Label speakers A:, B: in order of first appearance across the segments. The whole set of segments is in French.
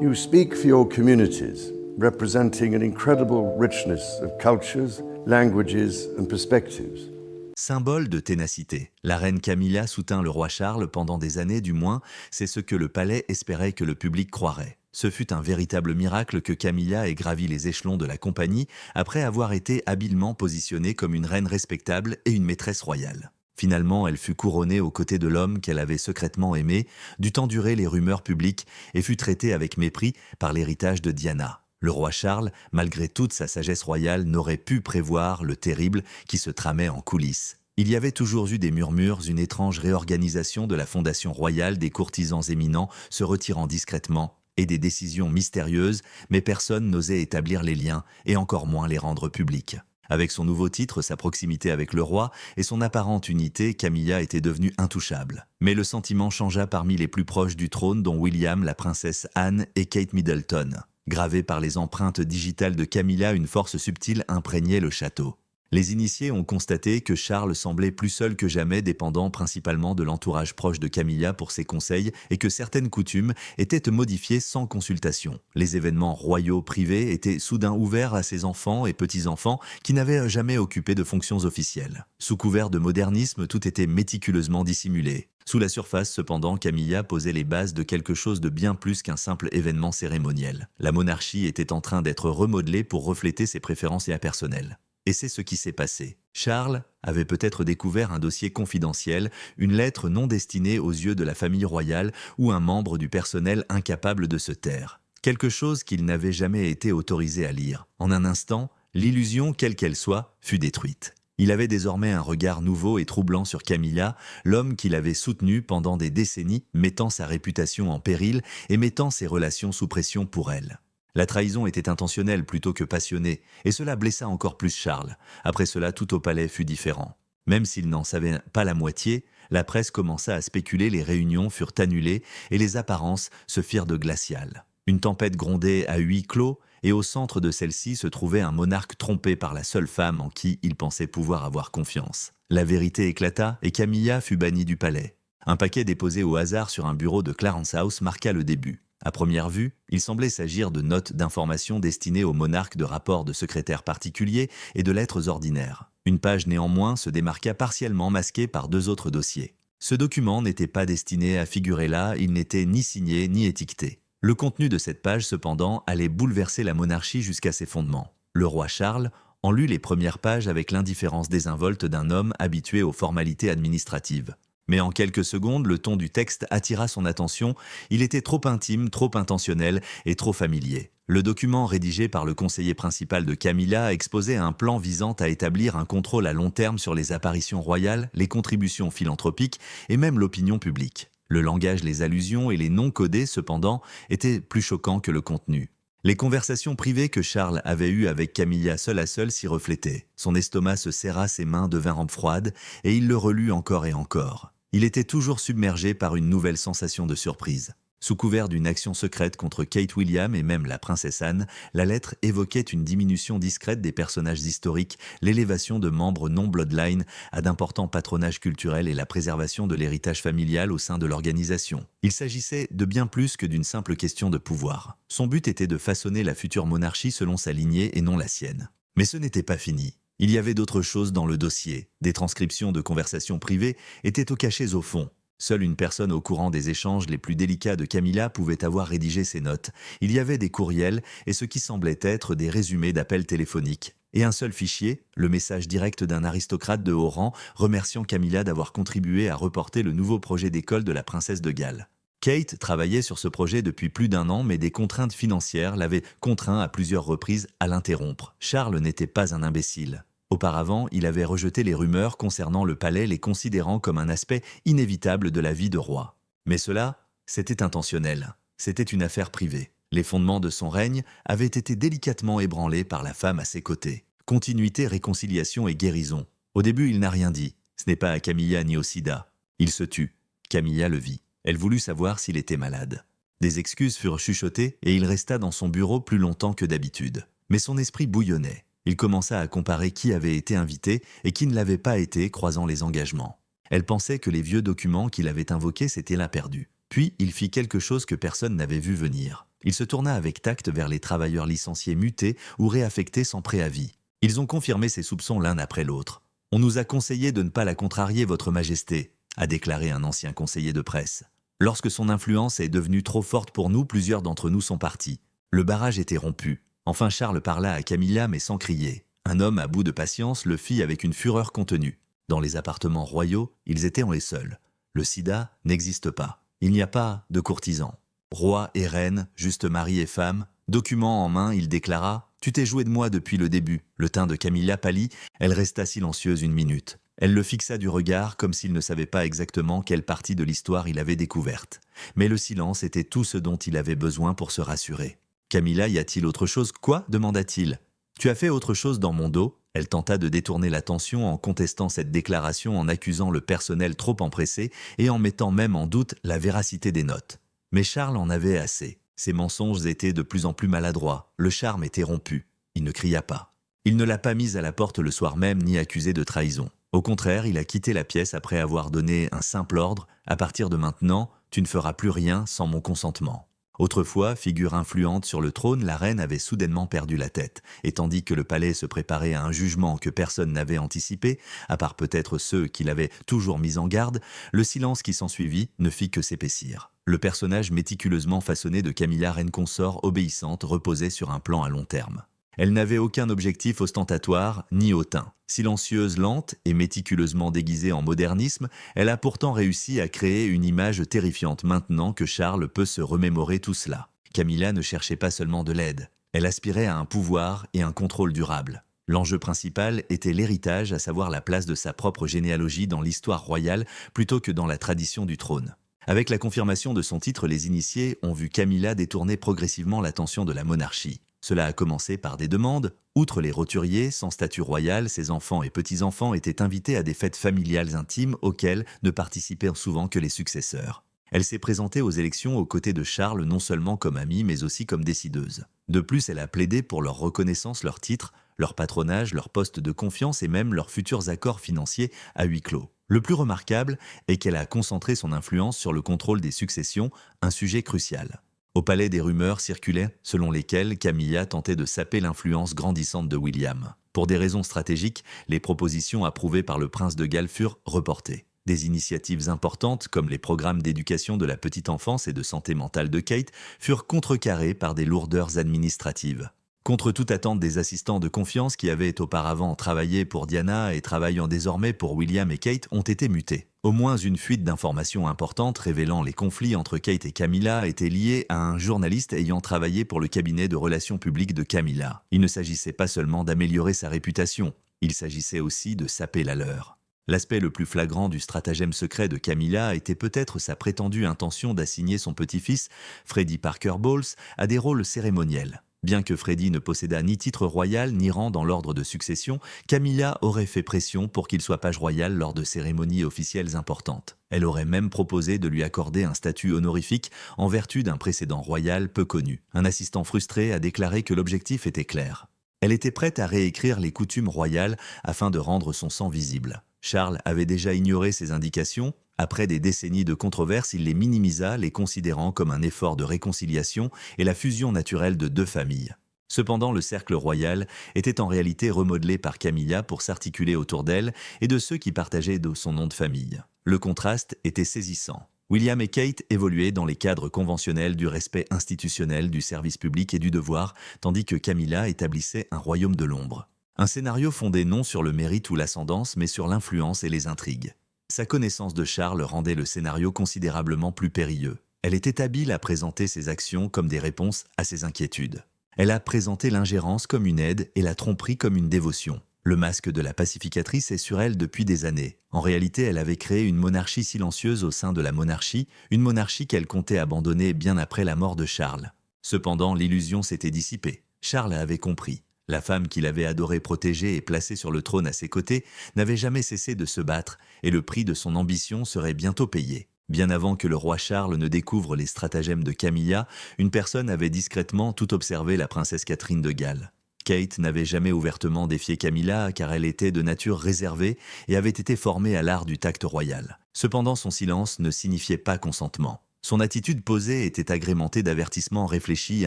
A: You speak for your communities, representing an incredible richness of cultures, languages and perspectives.
B: Symbole de ténacité, la reine Camilla soutint le roi Charles pendant des années du moins, c'est ce que le palais espérait que le public croirait. Ce fut un véritable miracle que Camilla ait gravi les échelons de la compagnie après avoir été habilement positionnée comme une reine respectable et une maîtresse royale. Finalement, elle fut couronnée aux côtés de l'homme qu'elle avait secrètement aimé, dut endurer les rumeurs publiques et fut traitée avec mépris par l'héritage de Diana. Le roi Charles, malgré toute sa sagesse royale, n'aurait pu prévoir le terrible qui se tramait en coulisses. Il y avait toujours eu des murmures, une étrange réorganisation de la fondation royale, des courtisans éminents se retirant discrètement, et des décisions mystérieuses, mais personne n'osait établir les liens, et encore moins les rendre publics. Avec son nouveau titre, sa proximité avec le roi et son apparente unité, Camilla était devenue intouchable. Mais le sentiment changea parmi les plus proches du trône, dont William, la princesse Anne et Kate Middleton. Gravée par les empreintes digitales de Camilla, une force subtile imprégnait le château. Les initiés ont constaté que Charles semblait plus seul que jamais, dépendant principalement de l'entourage proche de Camilla pour ses conseils et que certaines coutumes étaient modifiées sans consultation. Les événements royaux privés étaient soudain ouverts à ses enfants et petits-enfants qui n'avaient jamais occupé de fonctions officielles. Sous couvert de modernisme, tout était méticuleusement dissimulé. Sous la surface, cependant, Camilla posait les bases de quelque chose de bien plus qu'un simple événement cérémoniel. La monarchie était en train d'être remodelée pour refléter ses préférences impersonnelles. Et c'est ce qui s'est passé. Charles avait peut-être découvert un dossier confidentiel, une lettre non destinée aux yeux de la famille royale ou un membre du personnel incapable de se taire. Quelque chose qu'il n'avait jamais été autorisé à lire. En un instant, l'illusion, quelle qu'elle soit, fut détruite. Il avait désormais un regard nouveau et troublant sur Camilla, l'homme qu'il avait soutenu pendant des décennies, mettant sa réputation en péril et mettant ses relations sous pression pour elle. La trahison était intentionnelle plutôt que passionnée, et cela blessa encore plus Charles. Après cela, tout au palais fut différent. Même s'il n'en savait pas la moitié, la presse commença à spéculer, les réunions furent annulées et les apparences se firent de glaciales. Une tempête grondait à huis clos, et au centre de celle-ci se trouvait un monarque trompé par la seule femme en qui il pensait pouvoir avoir confiance. La vérité éclata et Camilla fut bannie du palais. Un paquet déposé au hasard sur un bureau de Clarence House marqua le début. À première vue, il semblait s'agir de notes d'information destinées au monarque, de rapports de secrétaires particuliers et de lettres ordinaires. Une page néanmoins se démarqua partiellement, masquée par deux autres dossiers. Ce document n'était pas destiné à figurer là, il n'était ni signé ni étiqueté. Le contenu de cette page, cependant, allait bouleverser la monarchie jusqu'à ses fondements. Le roi Charles en lut les premières pages avec l'indifférence désinvolte d'un homme habitué aux formalités administratives. Mais en quelques secondes, le ton du texte attira son attention. Il était trop intime, trop intentionnel et trop familier. Le document rédigé par le conseiller principal de Camilla exposait un plan visant à établir un contrôle à long terme sur les apparitions royales, les contributions philanthropiques et même l'opinion publique. Le langage, les allusions et les noms codés, cependant, étaient plus choquants que le contenu. Les conversations privées que Charles avait eues avec Camilla seul à seul s'y reflétaient. Son estomac se serra, ses mains devinrent froides et il le relut encore et encore. Il était toujours submergé par une nouvelle sensation de surprise. Sous couvert d'une action secrète contre Kate William et même la princesse Anne, la lettre évoquait une diminution discrète des personnages historiques, l'élévation de membres non-bloodline à d'importants patronages culturels et la préservation de l'héritage familial au sein de l'organisation. Il s'agissait de bien plus que d'une simple question de pouvoir. Son but était de façonner la future monarchie selon sa lignée et non la sienne. Mais ce n'était pas fini. Il y avait d'autres choses dans le dossier. Des transcriptions de conversations privées étaient cachées au fond. Seule une personne au courant des échanges les plus délicats de Camilla pouvait avoir rédigé ces notes. Il y avait des courriels et ce qui semblait être des résumés d'appels téléphoniques. Et un seul fichier, le message direct d'un aristocrate de haut rang remerciant Camilla d'avoir contribué à reporter le nouveau projet d'école de la princesse de Galles. Kate travaillait sur ce projet depuis plus d'un an, mais des contraintes financières l'avaient contraint à plusieurs reprises à l'interrompre. Charles n'était pas un imbécile. Auparavant, il avait rejeté les rumeurs concernant le palais, les considérant comme un aspect inévitable de la vie de roi. Mais cela, c'était intentionnel. C'était une affaire privée. Les fondements de son règne avaient été délicatement ébranlés par la femme à ses côtés. Continuité, réconciliation et guérison. Au début, il n'a rien dit. Ce n'est pas à Camilla ni au sida. Il se tut. Camilla le vit. Elle voulut savoir s'il était malade. Des excuses furent chuchotées et il resta dans son bureau plus longtemps que d'habitude. Mais son esprit bouillonnait. Il commença à comparer qui avait été invité et qui ne l'avait pas été, croisant les engagements. Elle pensait que les vieux documents qu'il avait invoqués s'étaient là perdus. Puis il fit quelque chose que personne n'avait vu venir. Il se tourna avec tact vers les travailleurs licenciés mutés ou réaffectés sans préavis. Ils ont confirmé ses soupçons l'un après l'autre. « On nous a conseillé de ne pas la contrarier, Votre Majesté », a déclaré un ancien conseiller de presse. Lorsque son influence est devenue trop forte pour nous, plusieurs d'entre nous sont partis. Le barrage était rompu. Enfin Charles parla à Camilla mais sans crier. Un homme à bout de patience le fit avec une fureur contenue. Dans les appartements royaux, ils étaient les seuls. Le sida n'existe pas. Il n'y a pas de courtisans. Roi et reine, juste mari et femme, document en main, il déclara « Tu t'es joué de moi depuis le début ». Le teint de Camilla pâlit, elle resta silencieuse une minute. Elle le fixa du regard comme s'il ne savait pas exactement quelle partie de l'histoire il avait découverte. Mais le silence était tout ce dont il avait besoin pour se rassurer. « Camilla, y a-t-il autre chose ? » « Quoi ?» demanda-t-il. « Tu as fait autre chose dans mon dos ?» Elle tenta de détourner l'attention en contestant cette déclaration, en accusant le personnel trop empressé et en mettant même en doute la véracité des notes. Mais Charles en avait assez. Ses mensonges étaient de plus en plus maladroits. Le charme était rompu. Il ne cria pas. Il ne l'a pas mise à la porte le soir même ni accusé de trahison. Au contraire, il a quitté la pièce après avoir donné un simple ordre. « À partir de maintenant, tu ne feras plus rien sans mon consentement. » Autrefois, figure influente sur le trône, la reine avait soudainement perdu la tête. Et tandis que le palais se préparait à un jugement que personne n'avait anticipé, à part peut-être ceux qui l'avaient toujours mis en garde, le silence qui s'ensuivit ne fit que s'épaissir. Le personnage méticuleusement façonné de Camilla, reine consort obéissante, reposait sur un plan à long terme. Elle n'avait aucun objectif ostentatoire ni hautain. Silencieuse, lente et méticuleusement déguisée en modernisme, elle a pourtant réussi à créer une image terrifiante maintenant que Charles peut se remémorer tout cela. Camilla ne cherchait pas seulement de l'aide. Elle aspirait à un pouvoir et un contrôle durable. L'enjeu principal était l'héritage, à savoir la place de sa propre généalogie dans l'histoire royale plutôt que dans la tradition du trône. Avec la confirmation de son titre, les initiés ont vu Camilla détourner progressivement l'attention de la monarchie. Cela a commencé par des demandes. Outre les roturiers, sans statut royal, ses enfants et petits-enfants étaient invités à des fêtes familiales intimes auxquelles ne participaient souvent que les successeurs. Elle s'est présentée aux élections aux côtés de Charles non seulement comme amie mais aussi comme décideuse. De plus, elle a plaidé pour leur reconnaissance, leur titre, leur patronage, leur poste de confiance et même leurs futurs accords financiers à huis clos. Le plus remarquable est qu'elle a concentré son influence sur le contrôle des successions, un sujet crucial. Au palais, des rumeurs circulaient selon lesquelles Camilla tentait de saper l'influence grandissante de William. Pour des raisons stratégiques, les propositions approuvées par le prince de Galles furent reportées. Des initiatives importantes, comme les programmes d'éducation de la petite enfance et de santé mentale de Kate, furent contrecarrées par des lourdeurs administratives. Contre toute attente des assistants de confiance qui avaient auparavant travaillé pour Diana et travaillant désormais pour William et Kate ont été mutés. Au moins une fuite d'informations importantes révélant les conflits entre Kate et Camilla était liée à un journaliste ayant travaillé pour le cabinet de relations publiques de Camilla. Il ne s'agissait pas seulement d'améliorer sa réputation, il s'agissait aussi de saper la leur. L'aspect le plus flagrant du stratagème secret de Camilla était peut-être sa prétendue intention d'assigner son petit-fils, Freddie Parker Bowles, à des rôles cérémoniels. Bien que Freddie ne possédât ni titre royal ni rang dans l'ordre de succession, Camilla aurait fait pression pour qu'il soit page royal lors de cérémonies officielles importantes. Elle aurait même proposé de lui accorder un statut honorifique en vertu d'un précédent royal peu connu. Un assistant frustré a déclaré que l'objectif était clair. Elle était prête à réécrire les coutumes royales afin de rendre son sang visible. Charles avait déjà ignoré ces indications. Après des décennies de controverses, il les minimisa, les considérant comme un effort de réconciliation et la fusion naturelle de deux familles. Cependant, le cercle royal était en réalité remodelé par Camilla pour s'articuler autour d'elle et de ceux qui partageaient son nom de famille. Le contraste était saisissant. William et Kate évoluaient dans les cadres conventionnels du respect institutionnel, du service public et du devoir, tandis que Camilla établissait un royaume de l'ombre. Un scénario fondé non sur le mérite ou l'ascendance, mais sur l'influence et les intrigues. Sa connaissance de Charles rendait le scénario considérablement plus périlleux. Elle était habile à présenter ses actions comme des réponses à ses inquiétudes. Elle a présenté l'ingérence comme une aide et la tromperie comme une dévotion. Le masque de la pacificatrice est sur elle depuis des années. En réalité, elle avait créé une monarchie silencieuse au sein de la monarchie, une monarchie qu'elle comptait abandonner bien après la mort de Charles. Cependant, l'illusion s'était dissipée. Charles avait compris. La femme qu'il avait adorée, protégée et placée sur le trône à ses côtés n'avait jamais cessé de se battre et le prix de son ambition serait bientôt payé. Bien avant que le roi Charles ne découvre les stratagèmes de Camilla, une personne avait discrètement tout observé la princesse Catherine de Galles. Kate n'avait jamais ouvertement défié Camilla car elle était de nature réservée et avait été formée à l'art du tact royal. Cependant, son silence ne signifiait pas consentement. Son attitude posée était agrémentée d'avertissements réfléchis et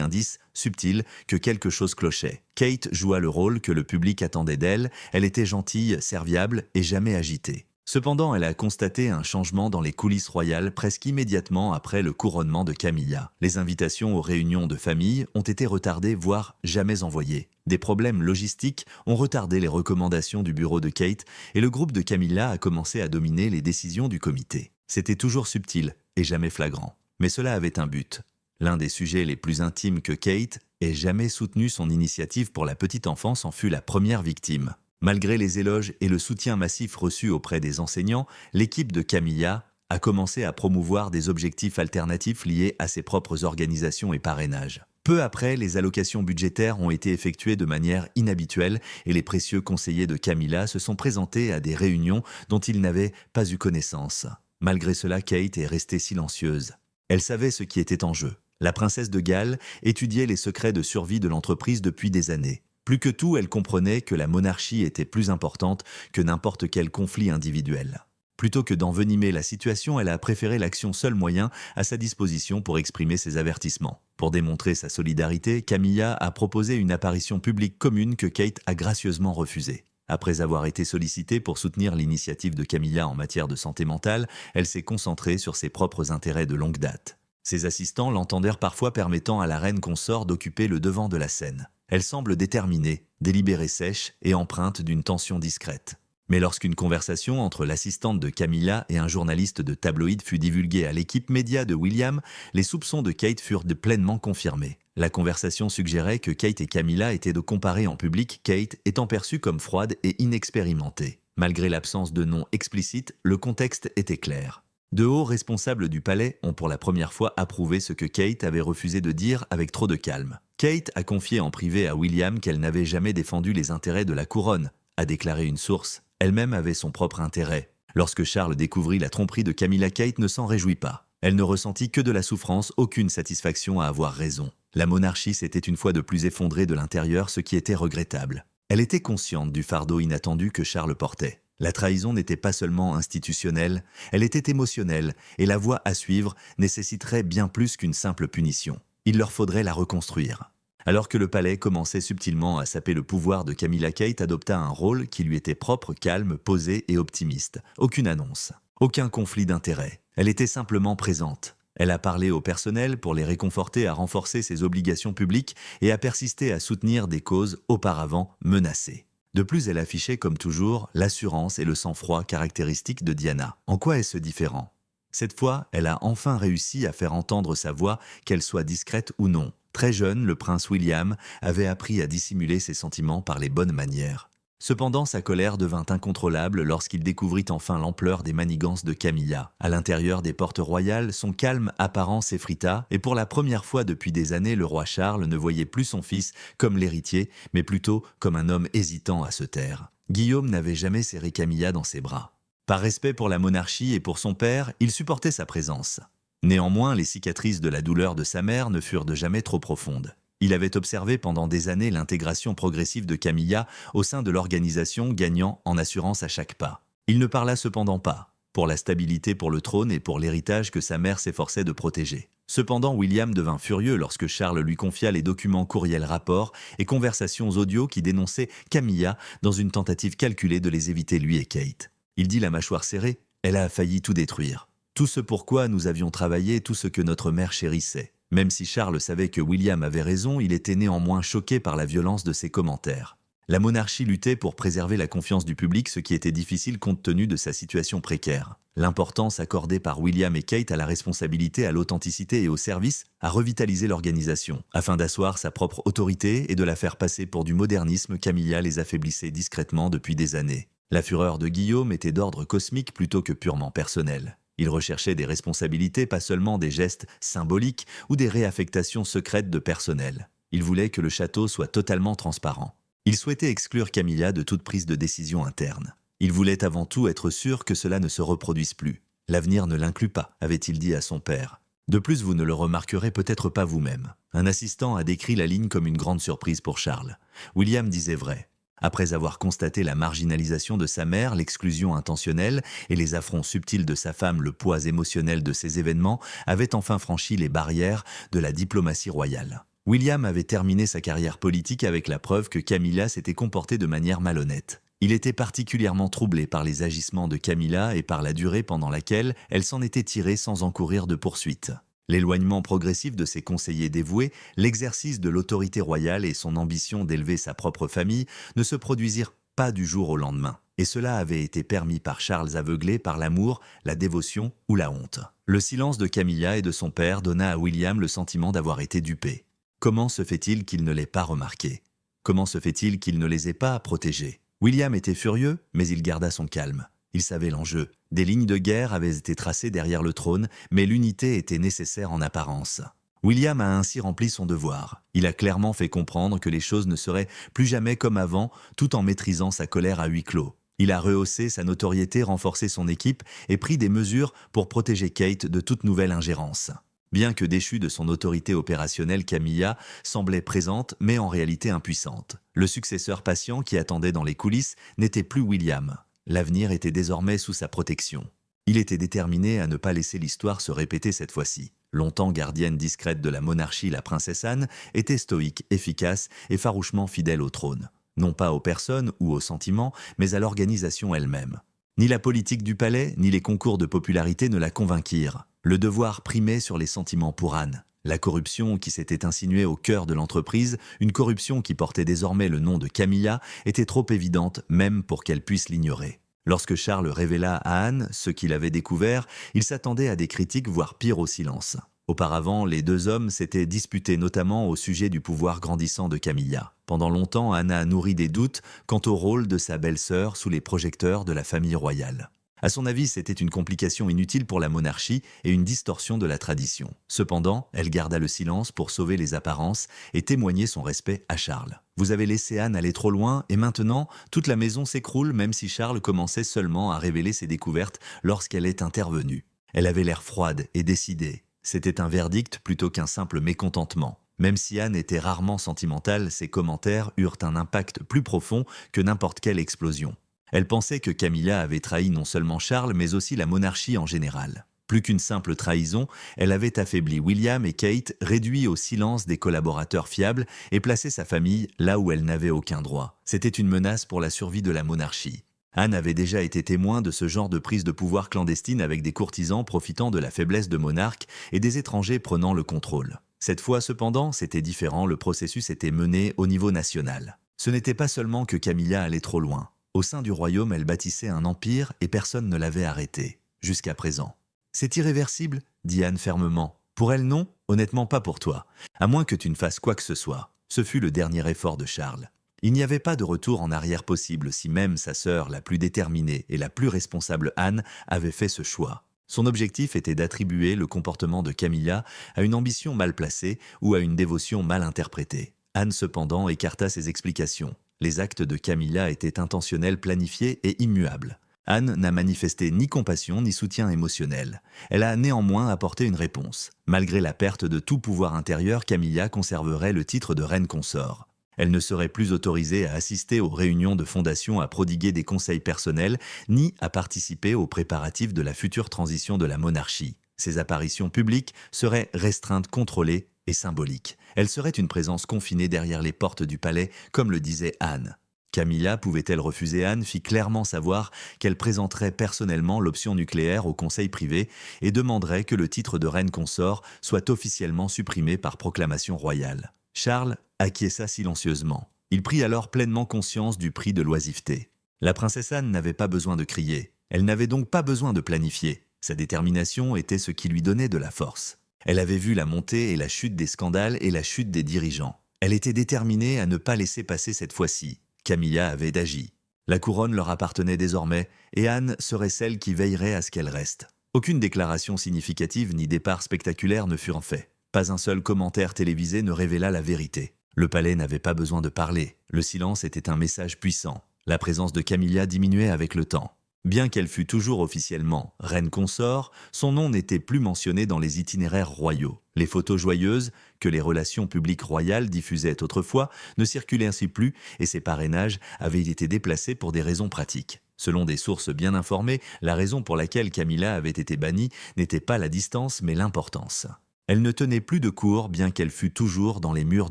B: indices subtils que quelque chose clochait. Kate joua le rôle que le public attendait d'elle, elle était gentille, serviable et jamais agitée. Cependant, elle a constaté un changement dans les coulisses royales presque immédiatement après le couronnement de Camilla. Les invitations aux réunions de famille ont été retardées, voire jamais envoyées. Des problèmes logistiques ont retardé les recommandations du bureau de Kate et le groupe de Camilla a commencé à dominer les décisions du comité. C'était toujours subtil et jamais flagrant. Mais cela avait un but. L'un des sujets les plus intimes que Kate ait jamais soutenu son initiative pour la petite enfance en fut la première victime. Malgré les éloges et le soutien massif reçu auprès des enseignants, l'équipe de Camilla a commencé à promouvoir des objectifs alternatifs liés à ses propres organisations et parrainages. Peu après, les allocations budgétaires ont été effectuées de manière inhabituelle et les précieux conseillers de Camilla se sont présentés à des réunions dont ils n'avaient pas eu connaissance. Malgré cela, Kate est restée silencieuse. Elle savait ce qui était en jeu. La princesse de Galles étudiait les secrets de survie de l'entreprise depuis des années. Plus que tout, elle comprenait que la monarchie était plus importante que n'importe quel conflit individuel. Plutôt que d'envenimer la situation, elle a préféré l'action seul moyen à sa disposition pour exprimer ses avertissements. Pour démontrer sa solidarité, Camilla a proposé une apparition publique commune que Kate a gracieusement refusée. Après avoir été sollicitée pour soutenir l'initiative de Camilla en matière de santé mentale, elle s'est concentrée sur ses propres intérêts de longue date. Ses assistants l'entendèrent parfois permettant à la reine consort d'occuper le devant de la scène. Elle semble déterminée, délibérée, sèche et empreinte d'une tension discrète. Mais lorsqu'une conversation entre l'assistante de Camilla et un journaliste de tabloïd fut divulguée à l'équipe média de William, les soupçons de Kate furent pleinement confirmés. La conversation suggérait que Kate et Camilla étaient de comparer en public, Kate étant perçue comme froide et inexpérimentée. Malgré l'absence de nom explicite, le contexte était clair. De hauts responsables du palais ont pour la première fois approuvé ce que Kate avait refusé de dire avec trop de calme. Kate a confié en privé à William qu'elle n'avait jamais défendu les intérêts de la couronne, a déclaré une source. Elle-même avait son propre intérêt. Lorsque Charles découvrit la tromperie de Camilla, Kate ne s'en réjouit pas. Elle ne ressentit que de la souffrance, aucune satisfaction à avoir raison. La monarchie s'était une fois de plus effondrée de l'intérieur, ce qui était regrettable. Elle était consciente du fardeau inattendu que Charles portait. La trahison n'était pas seulement institutionnelle, elle était émotionnelle, et la voie à suivre nécessiterait bien plus qu'une simple punition. Il leur faudrait la reconstruire. Alors que le palais commençait subtilement à saper le pouvoir de Camilla, Kate adopta un rôle qui lui était propre, calme, posé et optimiste. Aucune annonce, aucun conflit d'intérêts. Elle était simplement présente. Elle a parlé au personnel pour les réconforter à renforcer ses obligations publiques et a persisté à soutenir des causes auparavant menacées. De plus, elle affichait comme toujours l'assurance et le sang-froid caractéristiques de Diana. En quoi est-ce différent ? Cette fois, elle a enfin réussi à faire entendre sa voix, qu'elle soit discrète ou non. Très jeune, le prince William avait appris à dissimuler ses sentiments par les bonnes manières. Cependant, sa colère devint incontrôlable lorsqu'il découvrit enfin l'ampleur des manigances de Camilla. À l'intérieur des portes royales, son calme apparent s'effrita, et pour la première fois depuis des années, le roi Charles ne voyait plus son fils comme l'héritier, mais plutôt comme un homme hésitant à se taire. Guillaume n'avait jamais serré Camilla dans ses bras. Par respect pour la monarchie et pour son père, il supportait sa présence. Néanmoins, les cicatrices de la douleur de sa mère ne furent de jamais trop profondes. Il avait observé pendant des années l'intégration progressive de Camilla au sein de l'organisation, gagnant en assurance à chaque pas. Il ne parla cependant pas, pour la stabilité pour le trône et pour l'héritage que sa mère s'efforçait de protéger. Cependant, William devint furieux lorsque Charles lui confia les documents courriels rapports et conversations audio qui dénonçaient Camilla dans une tentative calculée de les éviter lui et Kate. Il dit la mâchoire serrée, elle a failli tout détruire. Tout ce pourquoi nous avions travaillé, tout ce que notre mère chérissait. Même si Charles savait que William avait raison, il était néanmoins choqué par la violence de ses commentaires. La monarchie luttait pour préserver la confiance du public, ce qui était difficile compte tenu de sa situation précaire. L'importance accordée par William et Kate à la responsabilité, à l'authenticité et au service a revitalisé l'organisation. Afin d'asseoir sa propre autorité et de la faire passer pour du modernisme, Camilla les affaiblissait discrètement depuis des années. La fureur de Guillaume était d'ordre cosmique plutôt que purement personnel. Il recherchait des responsabilités, pas seulement des gestes symboliques ou des réaffectations secrètes de personnel. Il voulait que le château soit totalement transparent. Il souhaitait exclure Camilla de toute prise de décision interne. Il voulait avant tout être sûr que cela ne se reproduise plus. L'avenir ne l'inclut pas, avait-il dit à son père. De plus, vous ne le remarquerez peut-être pas vous-même. Un assistant a décrit la ligne comme une grande surprise pour Charles. William disait vrai. Après avoir constaté la marginalisation de sa mère, l'exclusion intentionnelle et les affronts subtils de sa femme, le poids émotionnel de ces événements avait enfin franchi les barrières de la diplomatie royale. William avait terminé sa carrière politique avec la preuve que Camilla s'était comportée de manière malhonnête. Il était particulièrement troublé par les agissements de Camilla et par la durée pendant laquelle elle s'en était tirée sans encourir de poursuites. L'éloignement progressif de ses conseillers dévoués, l'exercice de l'autorité royale et son ambition d'élever sa propre famille ne se produisirent pas du jour au lendemain. Et cela avait été permis par Charles aveuglé par l'amour, la dévotion ou la honte. Le silence de Camilla et de son père donna à William le sentiment d'avoir été dupé. Comment se fait-il qu'il ne l'ait pas remarqué? Comment se fait-il qu'il ne les ait pas protégés? William était furieux, mais il garda son calme. Il savait l'enjeu. Des lignes de guerre avaient été tracées derrière le trône, mais l'unité était nécessaire en apparence. William a ainsi rempli son devoir. Il a clairement fait comprendre que les choses ne seraient plus jamais comme avant, tout en maîtrisant sa colère à huis clos. Il a rehaussé sa notoriété, renforcé son équipe et pris des mesures pour protéger Kate de toute nouvelle ingérence. Bien que déchue de son autorité opérationnelle, Camilla semblait présente, mais en réalité impuissante. Le successeur patient qui attendait dans les coulisses n'était plus William. L'avenir était désormais sous sa protection. Il était déterminé à ne pas laisser l'histoire se répéter cette fois-ci. Longtemps gardienne discrète de la monarchie, la princesse Anne était stoïque, efficace et farouchement fidèle au trône. Non pas aux personnes ou aux sentiments, mais à l'organisation elle-même. Ni la politique du palais, ni les concours de popularité ne la convainquirent. Le devoir primait sur les sentiments pour Anne. La corruption qui s'était insinuée au cœur de l'entreprise, une corruption qui portait désormais le nom de Camilla, était trop évidente même pour qu'elle puisse l'ignorer. Lorsque Charles révéla à Anne ce qu'il avait découvert, il s'attendait à des critiques, voire pire au silence. Auparavant, les deux hommes s'étaient disputés notamment au sujet du pouvoir grandissant de Camilla. Pendant longtemps, Anne a nourri des doutes quant au rôle de sa belle-sœur sous les projecteurs de la famille royale. À son avis, c'était une complication inutile pour la monarchie et une distorsion de la tradition. Cependant, elle garda le silence pour sauver les apparences et témoigner son respect à Charles. Vous avez laissé Anne aller trop loin et maintenant, toute la maison s'écroule même si Charles commençait seulement à révéler ses découvertes lorsqu'elle est intervenue. Elle avait l'air froide et décidée. C'était un verdict plutôt qu'un simple mécontentement. Même si Anne était rarement sentimentale, ses commentaires eurent un impact plus profond que n'importe quelle explosion. Elle pensait que Camilla avait trahi non seulement Charles, mais aussi la monarchie en général. Plus qu'une simple trahison, elle avait affaibli William et Kate, réduit au silence des collaborateurs fiables et placé sa famille là où elle n'avait aucun droit. C'était une menace pour la survie de la monarchie. Anne avait déjà été témoin de ce genre de prise de pouvoir clandestine avec des courtisans profitant de la faiblesse de monarques et des étrangers prenant le contrôle. Cette fois cependant, c'était différent, le processus était mené au niveau national. Ce n'était pas seulement que Camilla allait trop loin. Au sein du royaume, elle bâtissait un empire et personne ne l'avait arrêtée, jusqu'à présent. « C'est irréversible » dit Anne fermement. « Pour elle, non, honnêtement pas pour toi. À moins que tu ne fasses quoi que ce soit. » Ce fut le dernier effort de Charles. Il n'y avait pas de retour en arrière possible si même sa sœur la plus déterminée et la plus responsable Anne avait fait ce choix. Son objectif était d'attribuer le comportement de Camilla à une ambition mal placée ou à une dévotion mal interprétée. Anne cependant écarta ses explications. Les actes de Camilla étaient intentionnels, planifiés et immuables. Anne n'a manifesté ni compassion ni soutien émotionnel. Elle a néanmoins apporté une réponse. Malgré la perte de tout pouvoir intérieur, Camilla conserverait le titre de reine consort. Elle ne serait plus autorisée à assister aux réunions de fondation, à prodiguer des conseils personnels, ni à participer aux préparatifs de la future transition de la monarchie. Ses apparitions publiques seraient restreintes, contrôlées et symboliques. Elle serait une présence confinée derrière les portes du palais, comme le disait Anne. Camilla pouvait-elle refuser? Anne fit clairement savoir qu'elle présenterait personnellement l'option nucléaire au conseil privé et demanderait que le titre de reine consort soit officiellement supprimé par proclamation royale. Charles acquiesça silencieusement. Il prit alors pleinement conscience du prix de l'oisiveté. La princesse Anne n'avait pas besoin de crier. Elle n'avait donc pas besoin de planifier. Sa détermination était ce qui lui donnait de la force. Elle avait vu la montée et la chute des scandales et la chute des dirigeants. Elle était déterminée à ne pas laisser passer cette fois-ci. Camilla avait agi. La couronne leur appartenait désormais et Anne serait celle qui veillerait à ce qu'elle reste. Aucune déclaration significative ni départ spectaculaire ne furent faits. Pas un seul commentaire télévisé ne révéla la vérité. Le palais n'avait pas besoin de parler. Le silence était un message puissant. La présence de Camilla diminuait avec le temps. Bien qu'elle fût toujours officiellement reine consort, son nom n'était plus mentionné dans les itinéraires royaux. Les photos joyeuses, que les relations publiques royales diffusaient autrefois, ne circulaient ainsi plus et ses parrainages avaient été déplacés pour des raisons pratiques. Selon des sources bien informées, la raison pour laquelle Camilla avait été bannie n'était pas la distance mais l'importance. Elle ne tenait plus de cour bien qu'elle fût toujours dans les murs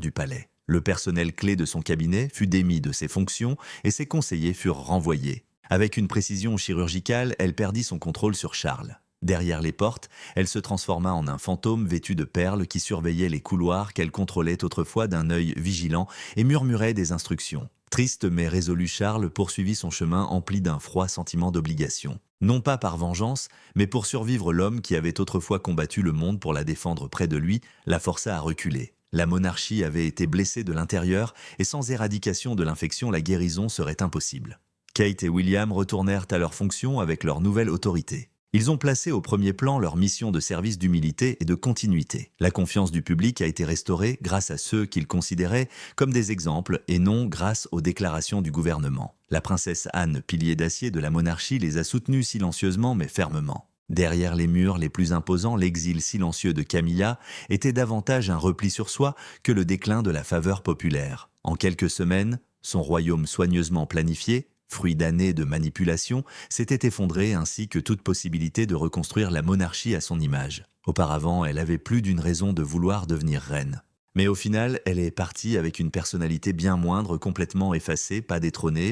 B: du palais. Le personnel clé de son cabinet fut démis de ses fonctions et ses conseillers furent renvoyés. Avec une précision chirurgicale, elle perdit son contrôle sur Charles. Derrière les portes, elle se transforma en un fantôme vêtu de perles qui surveillait les couloirs qu'elle contrôlait autrefois d'un œil vigilant et murmurait des instructions. Triste mais résolu, Charles poursuivit son chemin empli d'un froid sentiment d'obligation. Non pas par vengeance, mais pour survivre, l'homme qui avait autrefois combattu le monde pour la défendre près de lui la força à reculer. La monarchie avait été blessée de l'intérieur et sans éradication de l'infection, la guérison serait impossible. Kate et William retournèrent à leurs fonctions avec leur nouvelle autorité. Ils ont placé au premier plan leur mission de service d'humilité et de continuité. La confiance du public a été restaurée grâce à ceux qu'ils considéraient comme des exemples et non grâce aux déclarations du gouvernement. La princesse Anne, pilier d'acier de la monarchie, les a soutenus silencieusement mais fermement. Derrière les murs les plus imposants, l'exil silencieux de Camilla était davantage un repli sur soi que le déclin de la faveur populaire. En quelques semaines, son royaume soigneusement planifié, fruit d'années de manipulation, s'était effondré ainsi que toute possibilité de reconstruire la monarchie à son image. Auparavant, elle avait plus d'une raison de vouloir devenir reine. Mais au final, elle est partie avec une personnalité bien moindre, complètement effacée, pas détrônée,